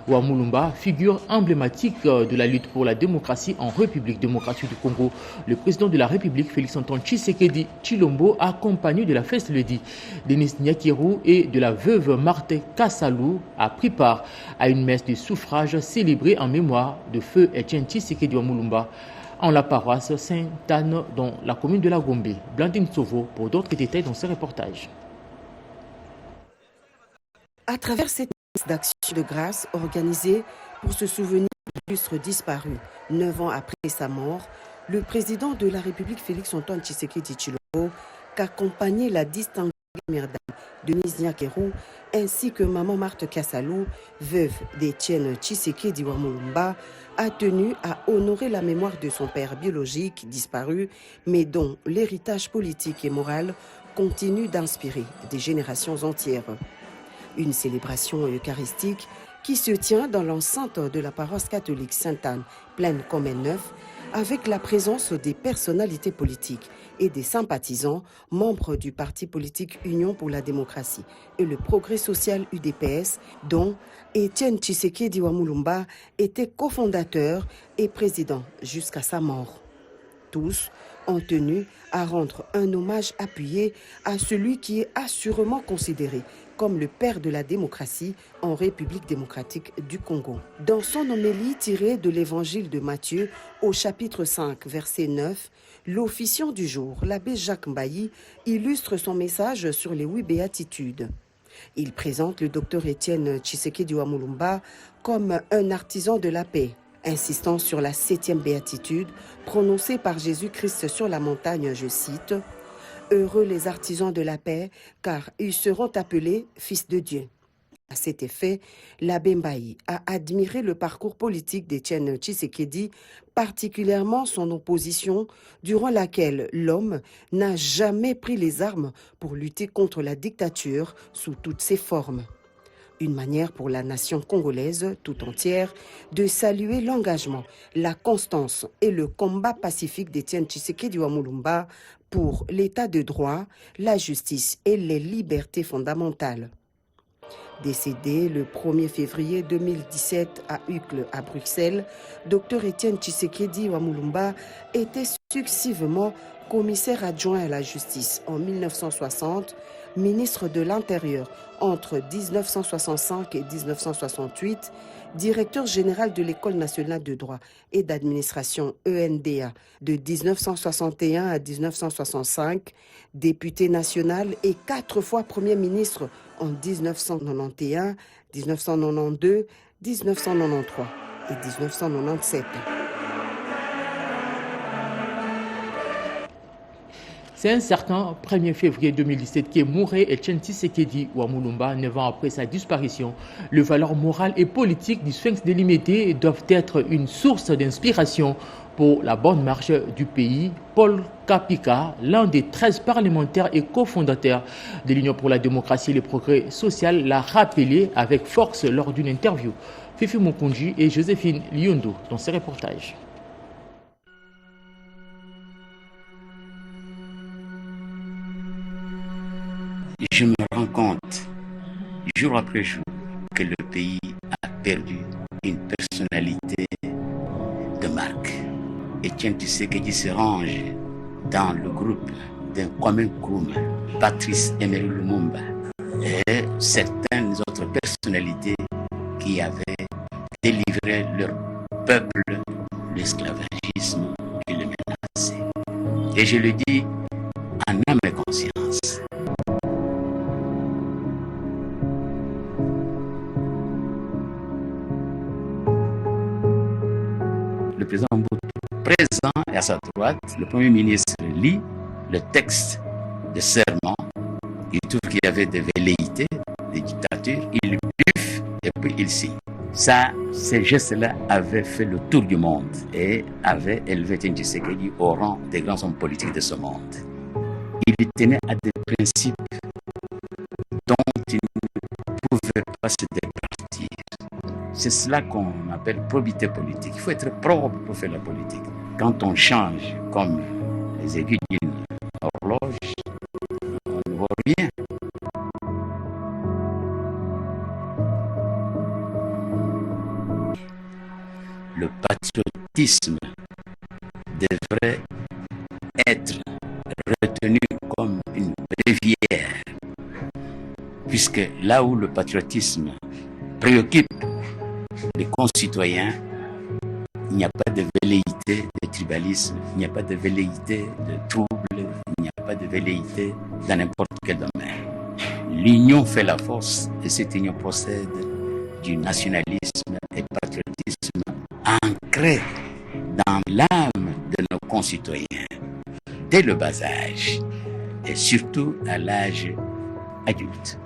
Ouamulumba, figure emblématique de la lutte pour la démocratie en République démocratique du Congo. Le président de la République, Félix-Antoine Tshisekedi Tshilombo, accompagné de la First Lady Denis Nyakirou et de la veuve Marthe Kassalou, a pris part à une messe de suffrage célébrée en mémoire de feu Etienne Tshisekedi Ouamulumba en la paroisse Sainte-Anne dans la commune de la Gombe. Blandine Sovo pour d'autres détails dans ce reportage. À travers cette messe d'action de grâce organisée pour se souvenir de l'illustre disparu 9 ans après sa mort, le président de la République Félix-Antoine Tshisekedi Tshilombo, qu'accompagnait la distinguée mère dame Denise Nyakirou, ainsi que maman Marthe Kassalou, veuve d'Etienne Tshisekedi Ouamulumba, a tenu à honorer la mémoire de son père biologique disparu, mais dont l'héritage politique et moral continue d'inspirer des générations entières. Une célébration eucharistique qui se tient dans l'enceinte de la paroisse catholique Sainte-Anne, pleine comme un neuf, avec la présence des personnalités politiques et des sympathisants, membres du parti politique Union pour la démocratie et le progrès social UDPS, dont Etienne Tshisekedi Ouamulumba était cofondateur et président jusqu'à sa mort. Tous ont tenu à rendre un hommage appuyé à celui qui est assurément considéré comme le père de la démocratie en République démocratique du Congo. Dans son homélie tirée de l'évangile de Matthieu au chapitre 5, verset 9, l'officiant du jour, l'abbé Jacques Mbayi, illustre son message sur les 8 béatitudes. Il présente le docteur Etienne Tshisekedi Ouamulumba comme un artisan de la paix, insistant sur la 7e béatitude prononcée par Jésus-Christ sur la montagne, je cite, « Heureux les artisans de la paix, car ils seront appelés fils de Dieu ». À cet effet, l'abbé Mbayi a admiré le parcours politique d'Etienne Tshisekedi, particulièrement son opposition, durant laquelle l'homme n'a jamais pris les armes pour lutter contre la dictature sous toutes ses formes. Une manière pour la nation congolaise tout entière de saluer l'engagement, la constance et le combat pacifique d'Etienne Tshisekedi Ouamulumba pour l'état de droit, la justice et les libertés fondamentales. Décédé le 1er février 2017 à Uccle, à Bruxelles, Dr Etienne Tshisekedi Ouamulumba était successivement commissaire adjoint à la justice en 1960, ministre de l'Intérieur entre 1965 et 1968, directeur général de l'École nationale de droit et d'administration ENDA de 1961 à 1965, député national et 4 fois Premier ministre en 1991, 1992, 1993 et 1997. C'est un certain 1er février 2017 qui est mouré Etienne Tshisekedi Ouamulumba, 9 ans après sa disparition. Les valeurs morales et politiques du Sphinx délimité doivent être une source d'inspiration pour la bonne marche du pays. Paul Kapika, l'un des 13 parlementaires et cofondateurs de l'Union pour la démocratie et le progrès social, l'a rappelé avec force lors d'une interview. Fifi Mukunji et Joséphine Liondo dans ces reportages. Je me rends compte, jour après jour, que le pays a perdu une personnalité de marque. Etienne Tshisekedi se range dans le groupe d'un commun Koum, Patrice Emery Lumumba et certaines autres personnalités qui avaient délivré leur peuple de l'esclavagisme qui le menaçait. Et je le dis en âme et conscience. Le président Mobutu, présent et à sa droite, le Premier ministre lit le texte de serment. Il trouve qu'il y avait des velléités, des dictatures, il buffe et puis il signe. Ça, ces gestes-là avaient fait le tour du monde et avaient élevé Etienne Tshisekedi au rang des grands hommes politiques de ce monde. Il tenait à des principes dont il ne pouvait pas se départir. C'est cela qu'on appelle probité politique. Il faut être propre pour faire la politique. Quand on change comme les aiguilles d'une horloge, on ne voit rien. le patriotisme devrait être retenu comme une rivière, puisque là où le patriotisme préoccupe les concitoyens, il n'y a pas de velléité de tribalisme, il n'y a pas de velléité de trouble, il n'y a pas de velléité dans n'importe quel domaine. L'union fait la force et cette union procède du nationalisme et patriotisme ancré dans l'âme de nos concitoyens dès le bas âge et surtout à l'âge adulte.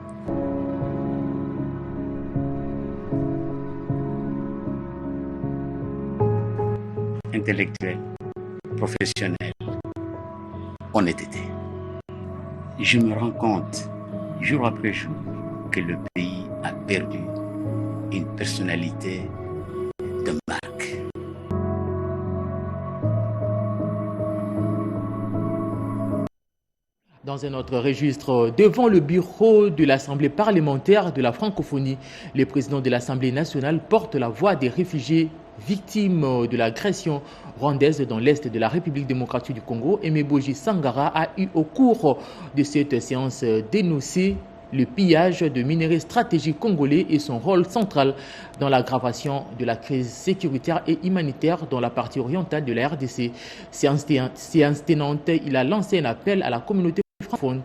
Intellectuels, professionnels, honnêteté. Je me rends compte, jour après jour, que le pays a perdu une personnalité de marque. Dans un autre registre, devant le bureau de l'Assemblée parlementaire de la francophonie, le président de l'Assemblée nationale porte la voix des réfugiés victimes de l'agression rwandaise dans l'est de la République démocratique du Congo. Aimé Boji Sangara a eu au cours de cette séance dénoncé le pillage de minerais stratégiques congolais et son rôle central dans l'aggravation de la crise sécuritaire et humanitaire dans la partie orientale de la RDC. Séance tenante, il a lancé un appel à la communauté francophone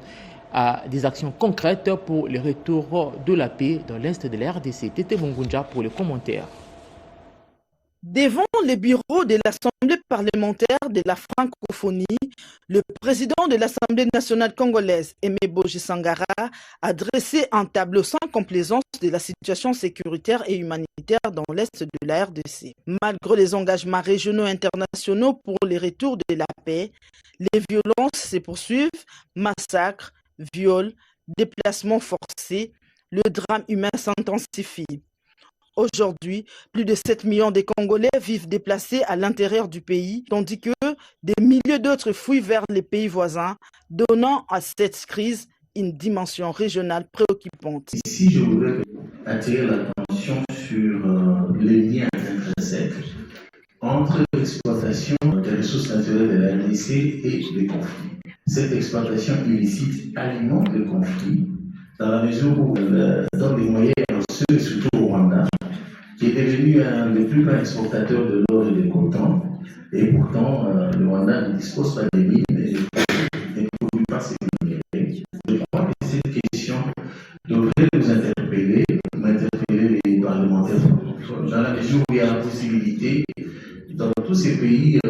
à des actions concrètes pour le retour de la paix dans l'est de la RDC. Tété Mungunja pour les commentaires. Devant les bureaux de l'Assemblée parlementaire de la francophonie, le président de l'Assemblée nationale congolaise, Aimé Boji Sangara, a dressé un tableau sans complaisance de la situation sécuritaire et humanitaire dans l'est de la RDC. Malgré les engagements régionaux et internationaux pour le retour de la paix, les violences se poursuivent, massacres, viols, déplacements forcés, le drame humain s'intensifie. Aujourd'hui, plus de 7 millions de Congolais vivent déplacés à l'intérieur du pays, tandis que des milliers d'autres fuient vers les pays voisins, donnant à cette crise une dimension régionale préoccupante. Ici, je voudrais attirer l'attention sur les liens intrinsèques entre l'exploitation des ressources naturelles de la RDC et les conflits. Cette exploitation illicite alimente le conflit dans la mesure où elle donne des moyens à surtout au Rwanda, qui est devenu un des plus grands exportateurs de l'or et des coltan. Et pourtant, le Rwanda ne dispose pas des mines et ne produit pas ces minéraux. Je crois que cette question devrait nous interpeller les parlementaires francophones, dans la mesure où il y a la possibilité, dans tous ces pays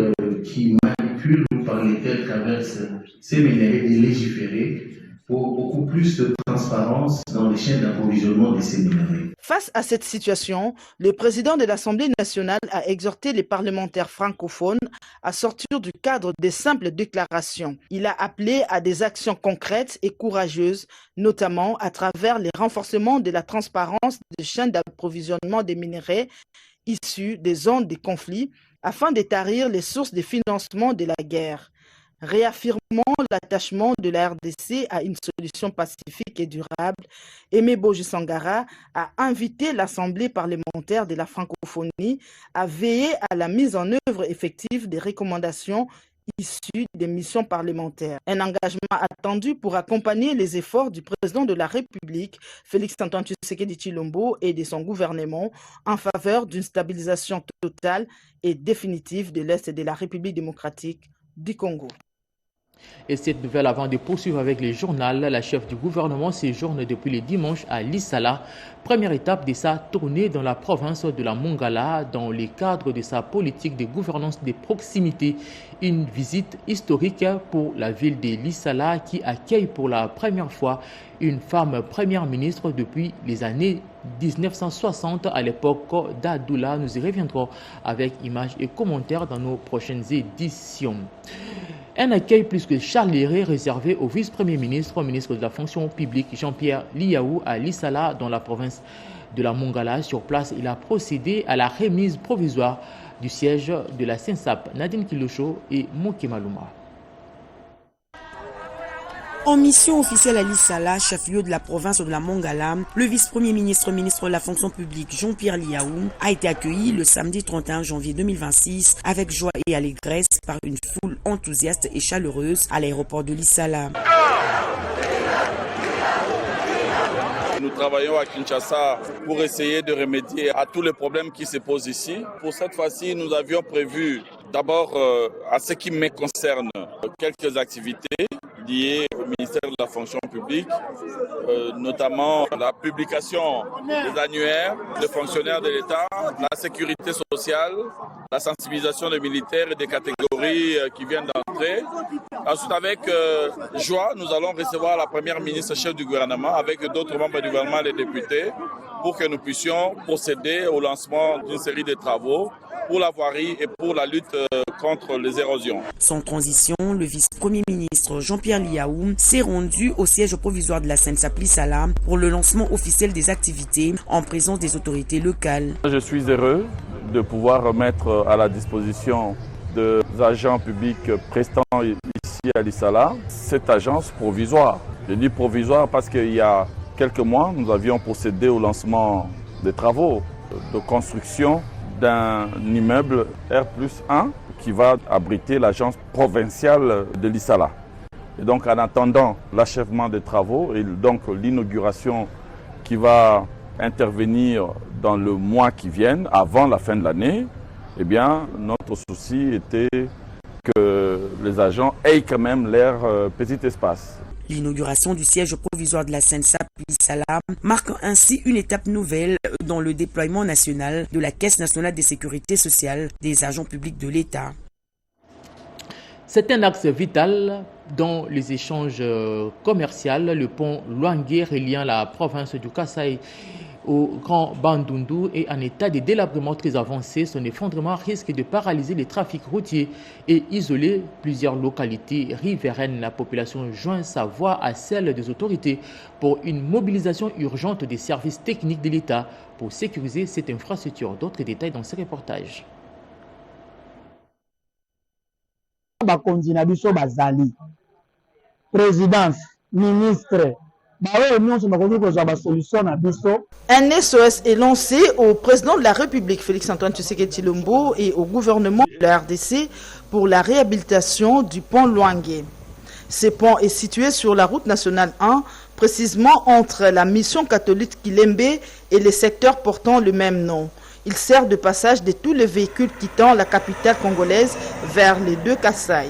qui manipulent ou par lesquels traversent ces minéraux, de légiférer pour beaucoup plus de transparence dans les chaînes d'approvisionnement de ces minéraux. Face à cette situation, le président de l'Assemblée nationale a exhorté les parlementaires francophones à sortir du cadre des simples déclarations. Il a appelé à des actions concrètes et courageuses, notamment à travers les renforcements de la transparence des chaînes d'approvisionnement des minéraux issus des zones de conflit afin de tarir les sources de financement de la guerre. Réaffirmant l'attachement de la RDC à une solution pacifique et durable, Aimé Boji Sangara a invité l'Assemblée parlementaire de la francophonie à veiller à la mise en œuvre effective des recommandations issues des missions parlementaires. Un engagement attendu pour accompagner les efforts du président de la République, Félix-Antoine Tshisekedi Tshilombo, et de son gouvernement en faveur d'une stabilisation totale et définitive de l'Est de la République démocratique du Congo. Et cette nouvelle, avant de poursuivre avec les journaux, la chef du gouvernement séjourne depuis le dimanche à Lissala, première étape de sa tournée dans la province de la Mongala, dans le cadre de sa politique de gouvernance de proximité. Une visite historique pour la ville de Lissala qui accueille pour la première fois une femme première ministre depuis les années 1960 à l'époque d'Adoula. Nous y reviendrons avec images et commentaires dans nos prochaines éditions. Un accueil plus que chaleureux réservé au vice-premier ministre, ministre de la fonction publique Jean-Pierre Liaou à Lissala dans la province de la Mongala. Sur place, il a procédé à la remise provisoire du siège de la SENSAP. Nadine Kilosho et Moke Maluma. En mission officielle à Lissala, chef-lieu de la province de la Mongala, le vice-premier ministre, ministre de la fonction publique Jean-Pierre Liaou a été accueilli le samedi 31 janvier 2026 avec joie et allégresse par une foule enthousiaste et chaleureuse à l'aéroport de Lissala. Nous travaillons à Kinshasa pour essayer de remédier à tous les problèmes qui se posent ici. Pour cette fois-ci, nous avions prévu d'abord, à ce qui me concerne, quelques activités liées au ministère de la fonction publique, notamment la publication des annuaires des fonctionnaires de l'État, la sécurité sociale, la sensibilisation des militaires et des catégories qui viennent d'entrer. Ensuite, avec joie, nous allons recevoir la première ministre chef du gouvernement avec d'autres membres du gouvernement et des députés pour que nous puissions procéder au lancement d'une série de travaux pour la voirie et pour la lutte contre les érosions. Sans transition, le vice-premier ministre Jean-Pierre Liaou s'est rendu au siège provisoire de la SENSAP Lissala pour le lancement officiel des activités en présence des autorités locales. Je suis heureux de pouvoir remettre à la disposition des agents publics prestants ici à Lissala cette agence provisoire. Je dis provisoire parce qu'il y a quelques mois, nous avions procédé au lancement des travaux de construction d'un immeuble R+1 qui va abriter l'agence provinciale de Lissala. Et donc en attendant l'achèvement des travaux et donc l'inauguration qui va intervenir dans le mois qui vient, avant la fin de l'année, eh bien notre souci était que les agents aient quand même leur petit espace. L'inauguration du siège provisoire de la SENSAP Lissala marque ainsi une étape nouvelle dans le déploiement national de la Caisse nationale de sécurité sociale des agents publics de l'État. C'est un axe vital dans les échanges commerciaux. Le pont Luangue reliant la province du Kasaï au Grand Bandundu est en état de délabrement très avancé. Son effondrement risque de paralyser les trafics routiers et isoler plusieurs localités riveraines. La population joint sa voix à celle des autorités pour une mobilisation urgente des services techniques de l'État pour sécuriser cette infrastructure. D'autres détails dans ce reportage. Présidence, ministre, un SOS est lancé au président de la République Félix-Antoine Tshisekedi Tshilombo et au gouvernement de la RDC pour la réhabilitation du pont Luangue. Ce pont est situé sur la route nationale 1, précisément entre la mission catholique Kilembe et les secteurs portant le même nom. Il sert de passage de tous les véhicules quittant la capitale congolaise vers les deux Kasaï.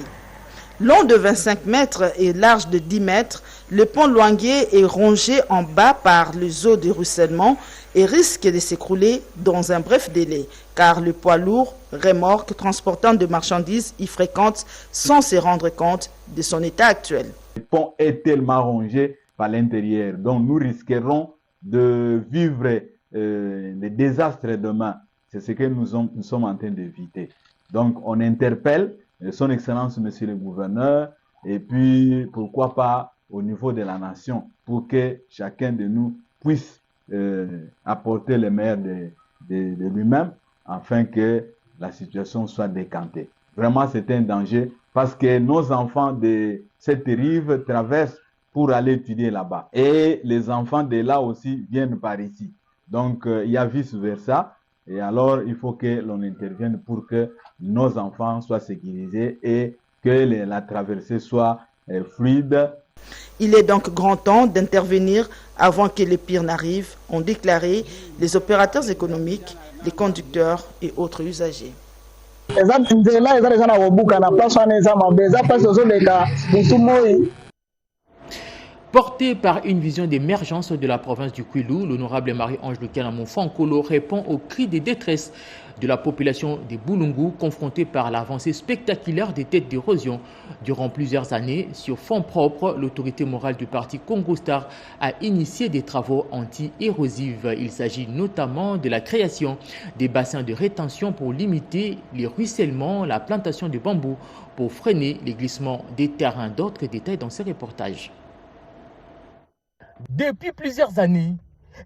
Long de 25 mètres et large de 10 mètres, le pont Luangue est rongé en bas par les eaux de ruissellement et risque de s'écrouler dans un bref délai, car le poids lourd, remorque transportant de marchandises y fréquente sans se rendre compte de son état actuel. Le pont est tellement rongé par l'intérieur, donc nous risquerons de vivre des désastres demain. C'est ce que nous sommes en train d'éviter. Donc on interpelle Son Excellence, Monsieur le Gouverneur, et puis pourquoi pas au niveau de la nation, pour que chacun de nous puisse apporter le meilleur de lui-même, afin que la situation soit décantée. Vraiment, c'est un danger, parce que nos enfants de cette rive traversent pour aller étudier là-bas. Et les enfants de là aussi viennent par ici. Donc, il y a vice-versa. Et alors, il faut que l'on intervienne pour que nos enfants soient sécurisés et que la traversée soit fluide. Il est donc grand temps d'intervenir avant que le pire n'arrive, ont déclaré les opérateurs économiques, les conducteurs et autres usagers. Porté par une vision d'émergence de la province du Kwilu, l'honorable Marie-Ange Lukanamon Fankolo répond aux cris de détresse de la population des Boulungu confrontée par l'avancée spectaculaire des têtes d'érosion. Durant plusieurs années, sur fonds propres, l'autorité morale du parti Congo Star a initié des travaux anti-érosifs. Il s'agit notamment de la création des bassins de rétention pour limiter les ruissellements, la plantation de bambous pour freiner les glissements des terrains. D'autres détails dans ce reportage. Depuis plusieurs années,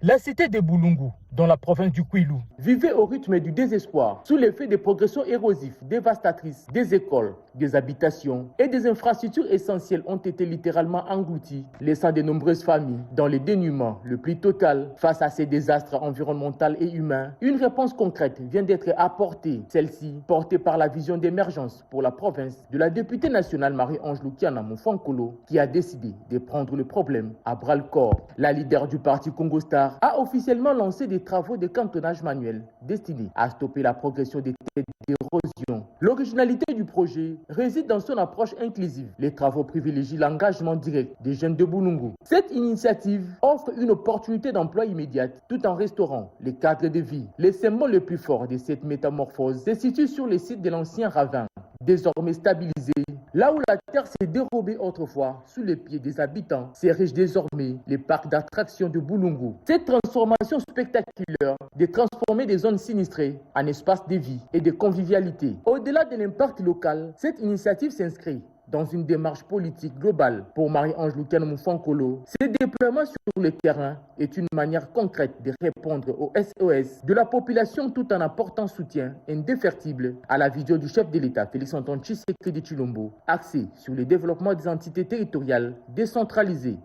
la cité de Boulungu dans la province du Kwilu, vivaient au rythme du désespoir, sous l'effet des progressions érosives, dévastatrices des écoles, des habitations et des infrastructures essentielles ont été littéralement englouties, laissant de nombreuses familles dans le dénuement le plus total. Face à ces désastres environnementaux et humains, une réponse concrète vient d'être apportée. Celle-ci, portée par la vision d'émergence pour la province de la députée nationale Marie-Ange Lukiana Mofankolo, qui a décidé de prendre le problème à bras-le-corps. La leader du parti Congo Star a officiellement lancé des travaux de cantonnage manuel destinés à stopper la progression des têtes d'érosion. L'originalité du projet réside dans son approche inclusive. Les travaux privilégient l'engagement direct des jeunes de Boulungu. Cette initiative offre une opportunité d'emploi immédiate tout en restaurant les cadres de vie. Les symboles les plus forts de cette métamorphose se situent sur les sites de l'ancien ravin, désormais stabilisé. Là où la terre s'est dérobée autrefois sous les pieds des habitants, s'érige désormais les parcs d'attractions de Boulungu. Cette transformation spectaculaire de transformer des zones sinistrées en espaces de vie et de convivialité. Au-delà de l'impact local, cette initiative s'inscrit dans une démarche politique globale. Pour Marie-Ange Lukiana Mofankolo, ce déploiement sur le terrain est une manière concrète de répondre aux SOS de la population tout en apportant soutien indéfectible à la vision du chef de l'État, Félix-Antoine Tshisekedi Tshilombo, axé sur le développement des entités territoriales décentralisées.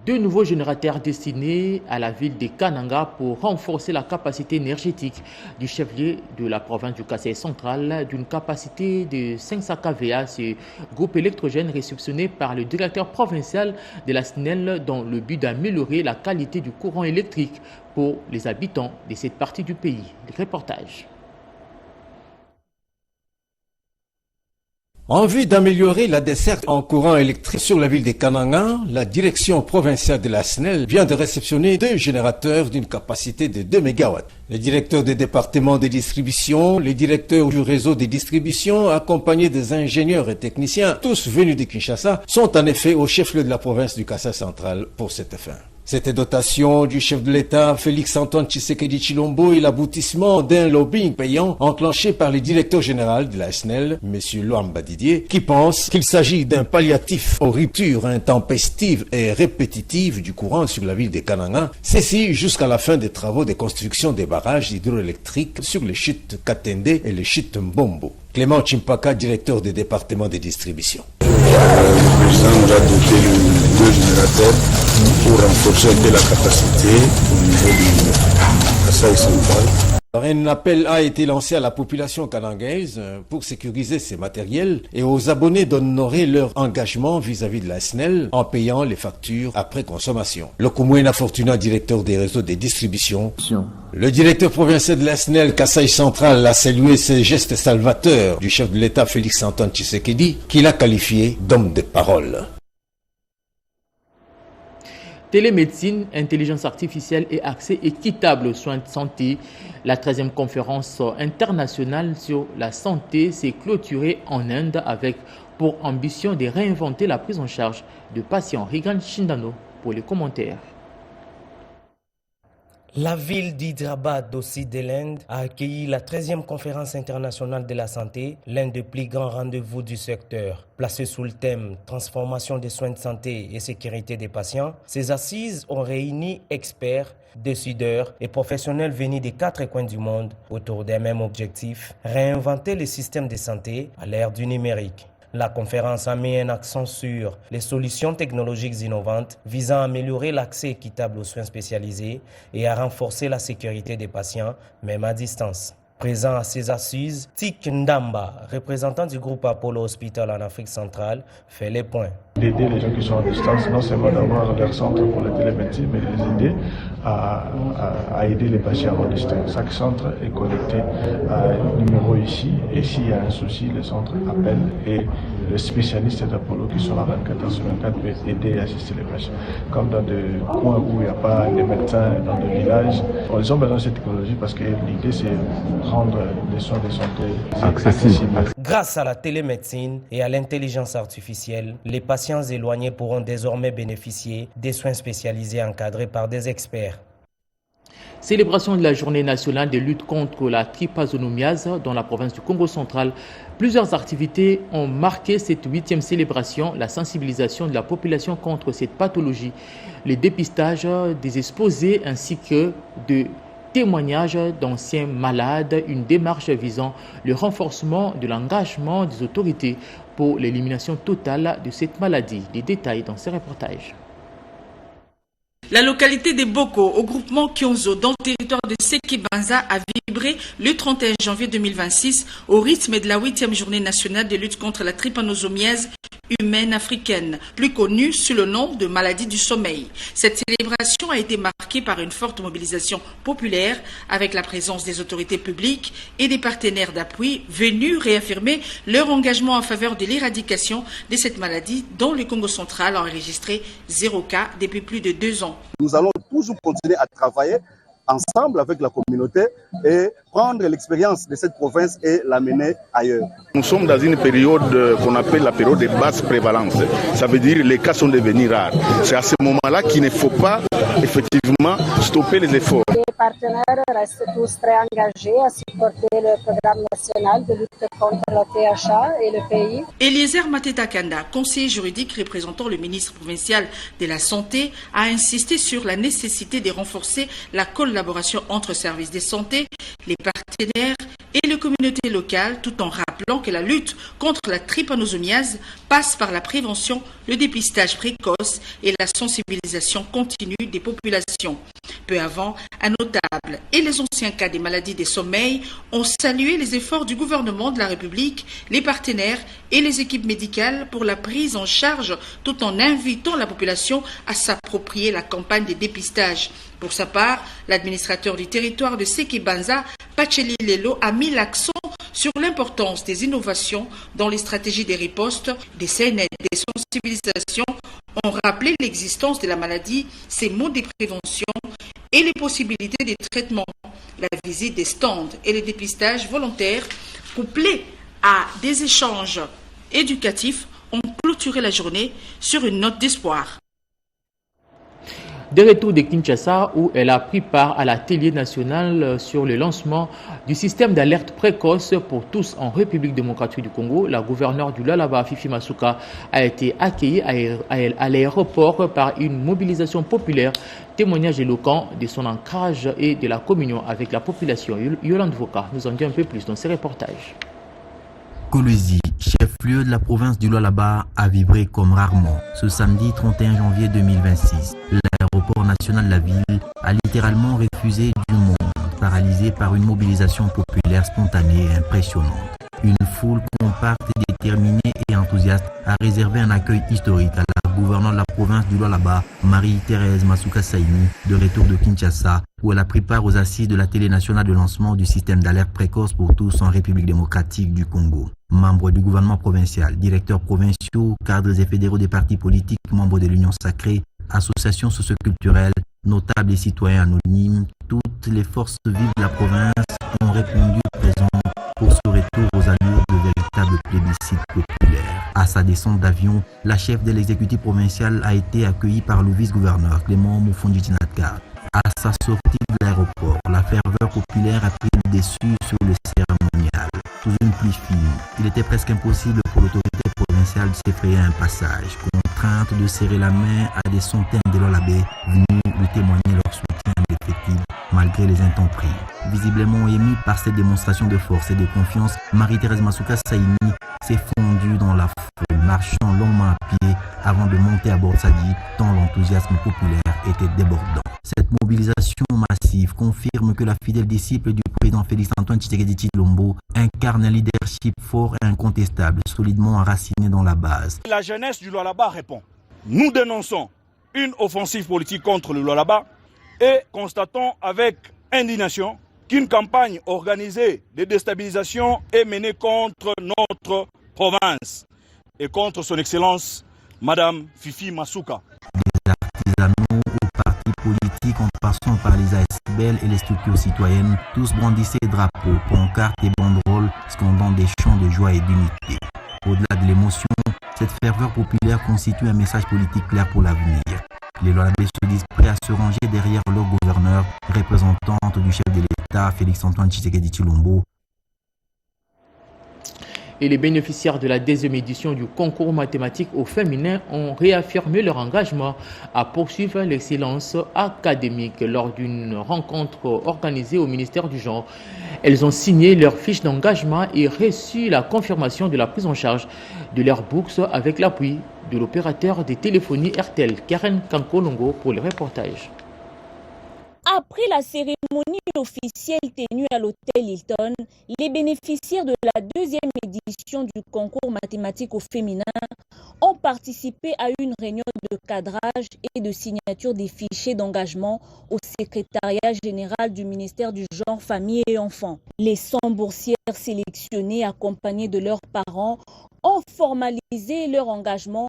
Deux nouveaux générateurs destinés à la ville de Kananga pour renforcer la capacité énergétique du chef-lieu de la province du Kasaï central d'une capacité de 500 kVA. Ce groupe électrogène réceptionné par le directeur provincial de la SNEL dans le but d'améliorer la qualité du courant électrique pour les habitants de cette partie du pays. Le reportage. En vue d'améliorer la desserte en courant électrique sur la ville de Kananga, la direction provinciale de la SNEL vient de réceptionner deux générateurs d'une capacité de 2 MW. Les directeurs des départements de distribution, les directeurs du réseau de distribution, accompagnés des ingénieurs et techniciens, tous venus de Kinshasa, sont en effet au chef-lieu de la province du Kasaï central pour cette fin. Cette dotation du chef de l'État, Félix-Antoine Tshisekedi Tshilombo, est l'aboutissement d'un lobbying payant enclenché par le directeur général de la SNEL, M. Luamba Didier, qui pense qu'il s'agit d'un palliatif aux ruptures intempestives et répétitives du courant sur la ville de Kananga, ceci jusqu'à la fin des travaux de construction des barrages hydroélectriques sur les chutes Katende et les chutes Mbombo. Clément Chimpaka, directeur des départements de distribution. Le président nous a doté de 2 générateurs pour renforcer un peu la capacité au niveau du Kasaï central. Un appel a été lancé à la population kanangaise pour sécuriser ces matériels et aux abonnés d'honorer leur engagement vis-à-vis de la SNEL en payant les factures après consommation. Lokumwena Fortuna, directeur des réseaux de distribution. Le directeur provincial de la SNEL, Kasaï central, a salué ces gestes salvateurs du chef de l'État Félix-Antoine Tshisekedi, qu'il a qualifié d'homme de parole. Télémédecine, intelligence artificielle et accès équitable aux soins de santé. La 13e conférence internationale sur la santé s'est clôturée en Inde avec pour ambition de réinventer la prise en charge de patients. Rigan Shindano pour les commentaires. La ville d'Hyderabad au sud de l'Inde a accueilli la 13e conférence internationale de la santé, l'un des plus grands rendez-vous du secteur. Placée sous le thème « Transformation des soins de santé et sécurité des patients », ces assises ont réuni experts, décideurs et professionnels venus des 4 coins du monde autour d'un même objectif, réinventer les systèmes de santé à l'ère du numérique. La conférence a mis un accent sur les solutions technologiques innovantes visant à améliorer l'accès équitable aux soins spécialisés et à renforcer la sécurité des patients, même à distance. Présent à ces assises, Tik Ndamba, représentant du groupe Apollo Hospital en Afrique centrale, fait les points. D'aider les gens qui sont à distance, non seulement d'avoir leur centre pour la télémédecine, mais de les aider à aider les patients à distance. Chaque centre est connecté à un numéro ici, et s'il y a un souci, le centre appelle et le spécialiste d'Apollo qui sera 24 sur 24 peut aider et assister les patients. Comme dans des coins où il n'y a pas de médecins, dans des villages, ils ont besoin de cette technologie parce que l'idée c'est rendre les soins de santé accessibles. Grâce à la télémédecine et à l'intelligence artificielle, les patients éloignés pourront désormais bénéficier des soins spécialisés encadrés par des experts. Célébration de la journée nationale de lutte contre la trypanosomiase dans la province du Congo central. Plusieurs activités ont marqué cette 8e célébration, la sensibilisation de la population contre cette pathologie, le dépistage des exposés ainsi que de témoignages d'anciens malades, une démarche visant le renforcement de l'engagement des autorités pour l'élimination totale de cette maladie. Les détails dans ces reportages. La localité de Boko, au groupement Kionzo, dans le territoire de Sekebanza, a vibré le 31 janvier 2026 au rythme de la 8e journée nationale de lutte contre la trypanosomiase humaine africaine, plus connue sous le nom de maladie du sommeil. Cette célébration a été marquée par une forte mobilisation populaire avec la présence des autorités publiques et des partenaires d'appui venus réaffirmer leur engagement en faveur de l'éradication de cette maladie dont le Congo central a enregistré 0 cas depuis plus de 2 ans. Nous allons toujours continuer à travailler ensemble avec la communauté et prendre l'expérience de cette province et l'amener ailleurs. Nous sommes dans une période qu'on appelle la période de basse prévalence. Ça veut dire que les cas sont devenus rares. C'est à ce moment-là qu'il ne faut pas effectivement stopper les efforts. Les partenaires restent tous très engagés à supporter le programme national de lutte contre la THA et le pays. Eliezer Matetakanda, conseiller juridique représentant le ministre provincial de la Santé, a insisté sur la nécessité de renforcer la collaboration entre services de santé, les partenaires et les communautés locales, tout en rappelant que la lutte contre la trypanosomiase passe par la prévention, le dépistage précoce et la sensibilisation continue des populations. Peu avant, un notable et les anciens cas des maladies des sommeils ont salué les efforts du gouvernement de la République, les partenaires et les équipes médicales pour la prise en charge, tout en invitant la population à s'approprier la campagne de dépistage. Pour sa part, l'administrateur du territoire de Sekebanza, Pacheli Lelo, a mis l'accent sur l'importance des innovations dans les stratégies des ripostes, des CNED, des sensibilisations, ont rappelé l'existence de la maladie, ses modes de prévention et les possibilités de traitement. La visite des stands et les dépistages volontaires, couplés à des échanges éducatifs, ont clôturé la journée sur une note d'espoir. De retour de Kinshasa, où elle a pris part à l'atelier national sur le lancement du système d'alerte précoce pour tous en République démocratique du Congo, la gouverneure du Lualaba, Fifi Masuka, a été accueillie à l'aéroport par une mobilisation populaire, témoignage éloquent de son ancrage et de la communion avec la population. Yolande Voka nous en dit un peu plus dans ses reportages. Kolwezi, chef-lieu de la province du Lualaba, a vibré comme rarement ce samedi 31 janvier 2026. L'aéroport national de la ville a littéralement refusé du monde, paralysé par une mobilisation populaire spontanée et impressionnante. Une foule compacte, déterminée et enthousiaste a réservé un accueil historique à la gouverneure de la province du Lualaba, Marie-Thérèse Masuka Saïmi, de retour de Kinshasa, où elle a pris part aux assises de l'atelier national de lancement du système d'alerte précoce pour tous en République démocratique du Congo. Membres du gouvernement provincial, directeurs provinciaux, cadres et fédéraux des partis politiques, membres de l'Union sacrée, associations socioculturelles, notables et citoyens anonymes, toutes les forces vives de la province ont répondu présent pour ce retour aux allures de véritable plébiscite populaire. À sa descente d'avion, la chef de l'exécutif provincial a été accueillie par le vice-gouverneur Clément Moufondji-Tinatkar. À sa sortie de l'aéroport, la ferveur populaire a pris le dessus sur le cérémonial. Sous une pluie fine, il était presque impossible pour l'autorité provinciale de s'effrayer un passage, contrainte de serrer la main à des centaines de Lualabais venus lui témoigner leur soutien indéfectible malgré les intempéries. Visiblement émue par cette démonstration de force et de confiance, Marie-Thérèse Masuka Saïmi s'est fondue dans la foule, marchant longuement à pied avant de monter à bord de sa jeep, tant l'enthousiasme populaire était débordant. Cette mobilisation massive confirme que la fidèle disciple du président Félix-Antoine Tshisekedi Tshilombo incarne un leadership fort et incontestable, solidement enraciné dans la base. La jeunesse du Lualaba répond. Nous dénonçons une offensive politique contre le Lualaba et constatons avec indignation qu'une campagne organisée de déstabilisation est menée contre notre province et contre son excellence, Madame Fifi Masuka. Des artisanaux aux partis politiques en passant par les ASBL et les structures citoyennes, tous brandissaient drapeaux, pancartes et banderoles, scandant des chants de joie et d'unité. Au-delà de l'émotion, cette ferveur populaire constitue un message politique clair pour l'avenir. Les Lualabais se disent prêts à se ranger derrière leur gouverneur, représentante du chef de l'État, Félix-Antoine Tshisekedi Tshilombo. Et les bénéficiaires de la 10e édition du concours mathématique au féminin ont réaffirmé leur engagement à poursuivre l'excellence académique lors d'une rencontre organisée au ministère du Genre. Elles ont signé leur fiche d'engagement et reçu la confirmation de la prise en charge de leurs bourses avec l'appui de l'opérateur de téléphonie RTL, Karen Kankolongo, pour le reportage. Après la cérémonie officielle tenue à l'hôtel Hilton, les bénéficiaires de la 2e édition du concours mathématique au féminin ont participé à une réunion de cadrage et de signature des fichiers d'engagement au secrétariat général du ministère du Genre, Famille et Enfants. Les 100 boursières sélectionnées accompagnées de leurs parents ont formalisé leur engagement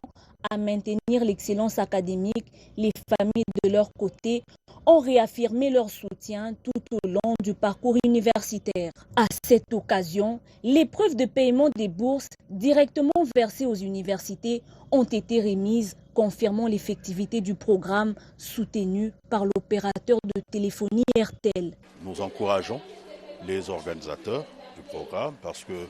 à maintenir l'excellence académique. Les familles de leur côté ont réaffirmé leur soutien tout au long du parcours universitaire. À cette occasion, les preuves de paiement des bourses directement versées aux universités ont été remises, confirmant l'effectivité du programme soutenu par l'opérateur de téléphonie RTL. Nous encourageons les organisateurs du programme parce que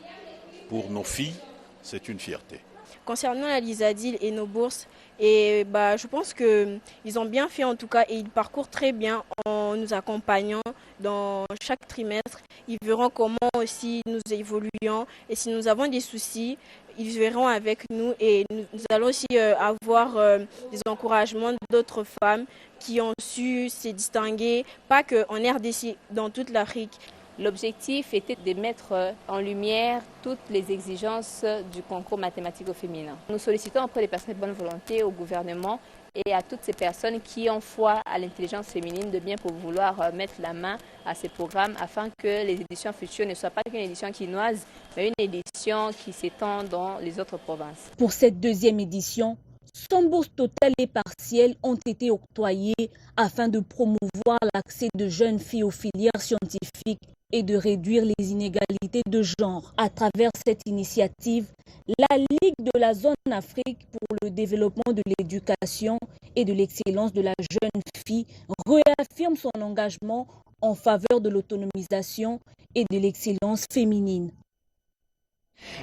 pour nos filles, c'est une fierté. Concernant la Lisadil et nos bourses, je pense qu'ils ont bien fait en tout cas et ils parcourent très bien en nous accompagnant dans chaque trimestre. Ils verront comment aussi nous évoluons et si nous avons des soucis, ils verront avec nous et nous allons aussi avoir des encouragements d'autres femmes qui ont su se distinguer, pas qu'en RDC, dans toute l'Afrique. L'objectif était de mettre en lumière toutes les exigences du concours mathématique au féminin. Nous sollicitons auprès des personnes de bonne volonté, au gouvernement et à toutes ces personnes qui ont foi à l'intelligence féminine de bien pour vouloir mettre la main à ces programmes afin que les éditions futures ne soient pas qu'une édition quinoise, mais une édition qui s'étend dans les autres provinces. Pour cette 2e édition, 100 bourses totales et partielles ont été octroyées afin de promouvoir l'accès de jeunes filles aux filières scientifiques et de réduire les inégalités de genre. À travers cette initiative, la Ligue de la zone Afrique pour le développement de l'éducation et de l'excellence de la jeune fille réaffirme son engagement en faveur de l'autonomisation et de l'excellence féminine.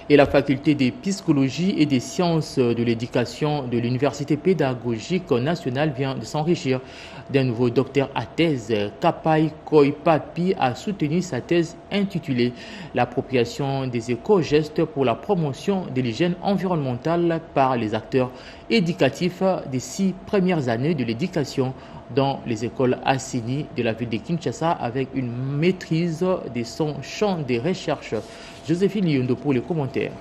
Et la faculté des psychologies et des sciences de l'éducation de l'Université pédagogique nationale vient de s'enrichir d'un nouveau docteur à thèse. Kapai Koipapi a soutenu sa thèse intitulée « L'appropriation des éco-gestes pour la promotion de l'hygiène environnementale par les acteurs éducatifs des 6 premières années de l'éducation dans les écoles assainies de la ville de Kinshasa avec une maîtrise de son champ de recherche. » Joséphine Liondo pour les commentaires.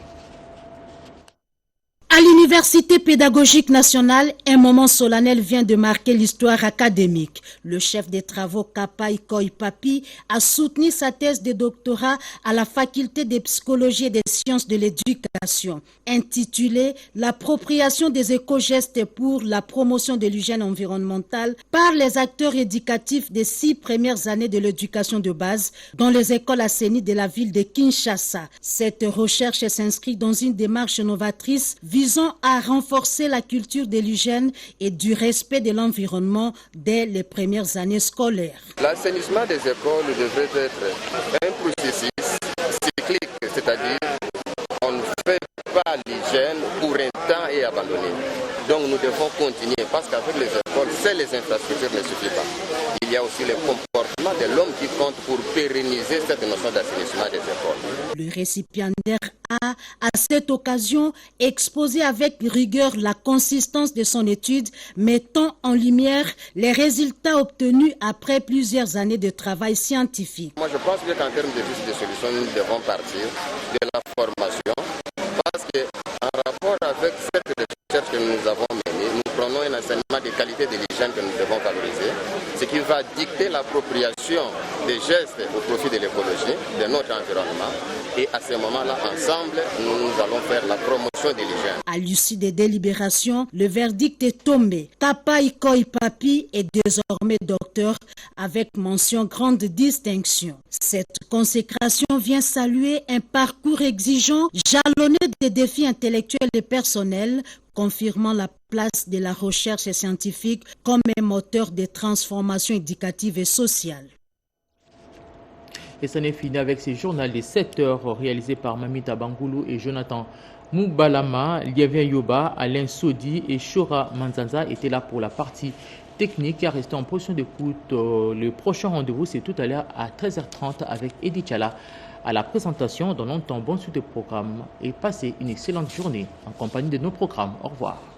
À l'Université pédagogique nationale, un moment solennel vient de marquer l'histoire académique. Le chef des travaux Kapai Koipapi a soutenu sa thèse de doctorat à la faculté des psychologies et des sciences de l'éducation, intitulée « L'appropriation des éco-gestes pour la promotion de l'hygiène environnementale par les acteurs éducatifs des 6 premières années de l'éducation de base dans les écoles assainies de la ville de Kinshasa ». Cette recherche s'inscrit dans une démarche novatrice visant à renforcer la culture de l'hygiène et du respect de l'environnement dès les premières années scolaires. L'assainissement des écoles devrait être un processus cyclique, c'est-à-dire on ne fait pas l'hygiène pour un temps et abandonner. Donc nous devons continuer parce qu'avec les écoles, c'est les infrastructures ne suffisent pas. Il y a aussi le comportement de l'homme qui compte pour pérenniser cette notion d'assainissement des écoles. Le récipiendaire a, à cette occasion, exposé avec rigueur la consistance de son étude, mettant en lumière les résultats obtenus après plusieurs années de travail scientifique. Moi, je pense qu'en termes de piste de solution, nous devons partir de la formation parce qu'en rapport avec cette recherche que nous avons menée, nous prenons un enseignement de qualité de l'hygiène que nous devons valoriser, ce qui va dicter l'appropriation des gestes au profit de l'écologie, de notre environnement. Et à ce moment-là, ensemble, nous allons faire la promotion de l'hygiène. À l'issue des délibérations, le verdict est tombé. Kapai Koipapi est désormais docteur avec mention grande distinction. Cette consécration vient saluer un parcours exigeant, jalonné des défis intellectuels et personnels, confirmant la place de la recherche scientifique comme un moteur de transformation éducative et sociale. Et ça n'est fini avec ces journaux des 7 heures réalisés par Mamita Bangoulou et Jonathan Moubalama, Liavien Yoba, Alain Sodi et Shora Manzanza étaient là pour la partie technique qui a resté en position d'écoute. Le prochain rendez-vous, c'est tout à l'heure à 13h30 avec Eddie Tchala à la présentation. Dans longtemps, bonne suite de programme et passez une excellente journée en compagnie de nos programmes. Au revoir.